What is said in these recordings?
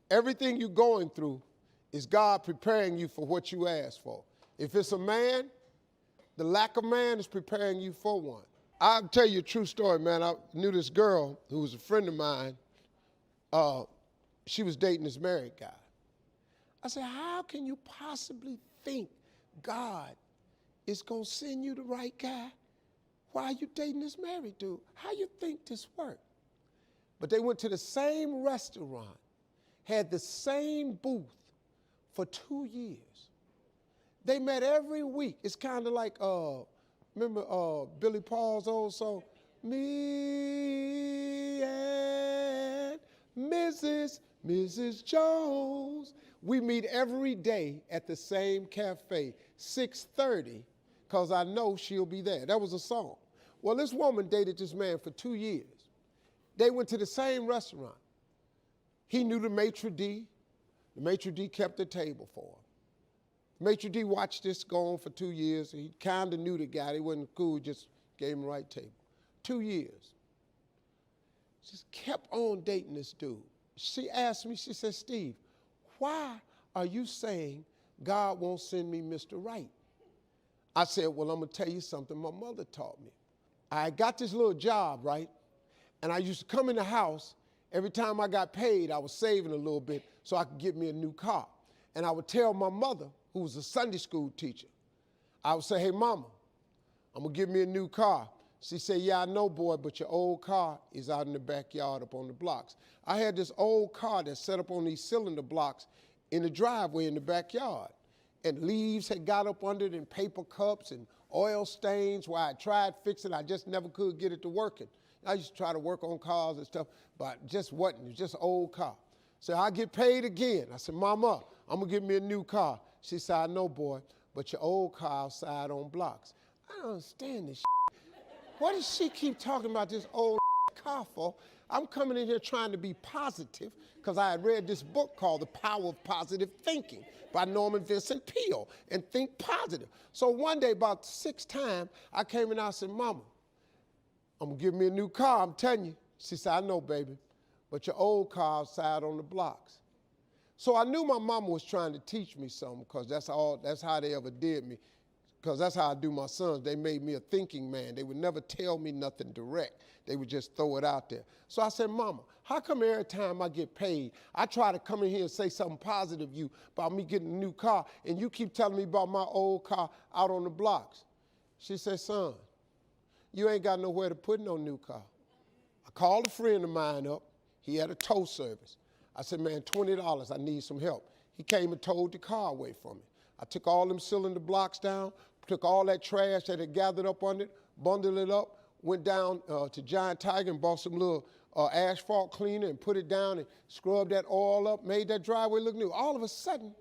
Everything you're going through is God preparing you for what you asked for. If it's a man, the lack of man is preparing you for one. I'll tell you a true story, man. I knew this girl who was a friend of mine. She was dating this married guy. I said, how can you possibly think God is going to send you the right guy while you dating this married dude? How you think this works? But they went to the same restaurant, had the same booth for 2 years. They met every week. It's kind of like, remember Billy Paul's old song, Me and Mrs. Jones. We meet every day at the same cafe, 6:30, because I know she'll be there. That was a song. Well, this woman dated this man for 2 years. They went to the same restaurant. He knew the maitre d'. The maitre d' kept the table for him. The maitre d' watched this go on for 2 years. He kind of knew the guy. He wasn't cool, just gave him the right table. 2 years. Just kept on dating this dude. She asked me, she said, Steve, why are you saying God won't send me Mr. Right? I said, well, I'm going to tell you something my mother taught me. I got this little job, right? And I used to come in the house. Every time I got paid, I was saving a little bit so I could get me a new car. And I would tell my mother, who was a Sunday school teacher, I would say, hey, mama, I'm going to get me a new car. She said, yeah, I know, boy, but your old car is out in the backyard up on the blocks. I had this old car that's set up on these cylinder blocks in the driveway in the backyard. And leaves had got up under it and paper cups and oil stains where I tried fixing it. I just never could get it to working. I used to try to work on cars and stuff, but it just wasn't. It was just an old car. So I get paid again. I said, Mama, I'm going to get me a new car. She said, I know, boy, but your old car outside on blocks. I don't understand this shit. What does she keep talking about this old car for? I'm coming in here trying to be positive because I had read this book called The Power of Positive Thinking by Norman Vincent Peale, and think positive. So one day, about 6 times, I came in and I said, Mama, I'm going to give me a new car, I'm telling you. She said, I know, baby, but your old car outside on the blocks. So I knew my mama was trying to teach me something because that's how they ever did me. Because that's how I do my sons. They made me a thinking man. They would never tell me nothing direct. They would just throw it out there. So I said, Mama, how come every time I get paid, I try to come in here and say something positive to you about me getting a new car, and you keep telling me about my old car out on the blocks? She said, son, you ain't got nowhere to put no new car. I called a friend of mine up. He had a tow service. I said, man, $20, I need some help. He came and towed the car away from me. I took all them cylinder blocks down, took all that trash that had gathered up on it, bundled it up, went down to Giant Tiger and bought some little asphalt cleaner and put it down and scrubbed that oil up, made that driveway look new. All of a sudden,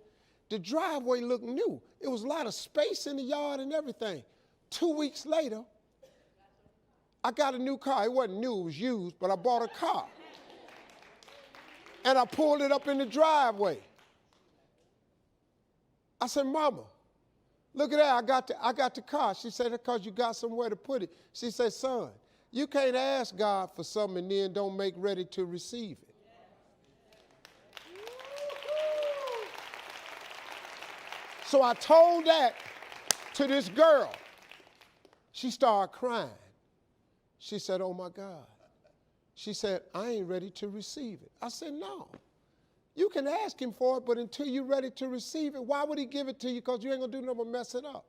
the driveway looked new. It was a lot of space in the yard and everything. 2 weeks later, I got a new car. It wasn't new, it was used, but I bought a car. And I pulled it up in the driveway. I said, Mama, look at that, I got the car. She said, because you got somewhere to put it. She said, son, you can't ask God for something and then don't make ready to receive it. So I told that to this girl. She started crying. She said, oh my God. She said, I ain't ready to receive it. I said, no. You can ask him for it, but until you're ready to receive it, why would he give it to you? Because you ain't going to do nothing but mess it up.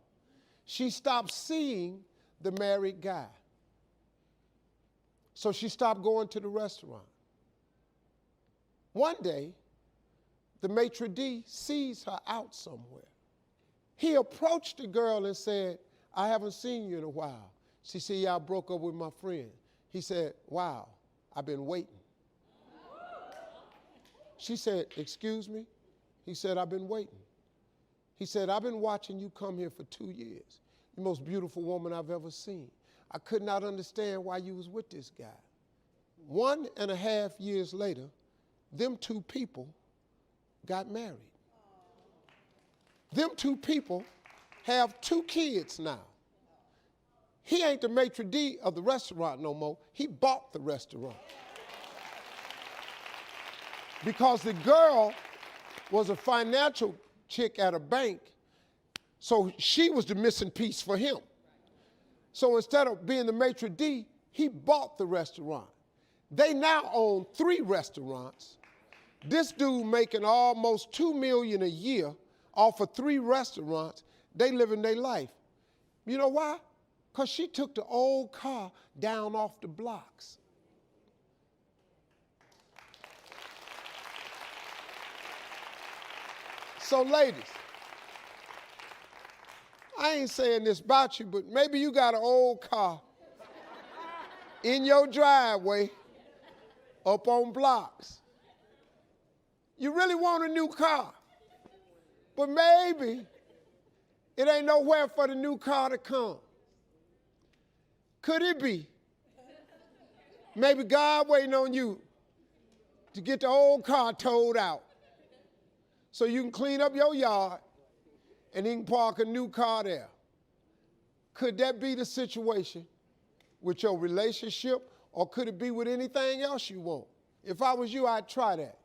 She stopped seeing the married guy. So she stopped going to the restaurant. One day, the maitre d' sees her out somewhere. He approached the girl and said, I haven't seen you in a while. She said, yeah, I broke up with my friend. He said, wow, I've been waiting. She said, excuse me? He said, I've been waiting. He said, I've been watching you come here for 2 years. The most beautiful woman I've ever seen. I could not understand why you was with this guy. 1.5 years later, them two people got married. Them two people have 2 kids now. He ain't the maitre d' of the restaurant no more. He bought the restaurant. because the girl was a financial chick at a bank, so she was the missing piece for him. So instead of being the maitre d', he bought the restaurant. They now own 3 restaurants. This dude making almost $2 million a year off of 3 restaurants. They living their life. You know why? Because she took the old car down off the blocks. So ladies, I ain't saying this about you, but maybe you got an old car in your driveway up on blocks. You really want a new car, but maybe it ain't nowhere for the new car to come. Could it be? Maybe God waiting on you to get the old car towed out so you can clean up your yard and he can park a new car there. Could that be the situation with your relationship, or could it be with anything else you want? If I was you, I'd try that.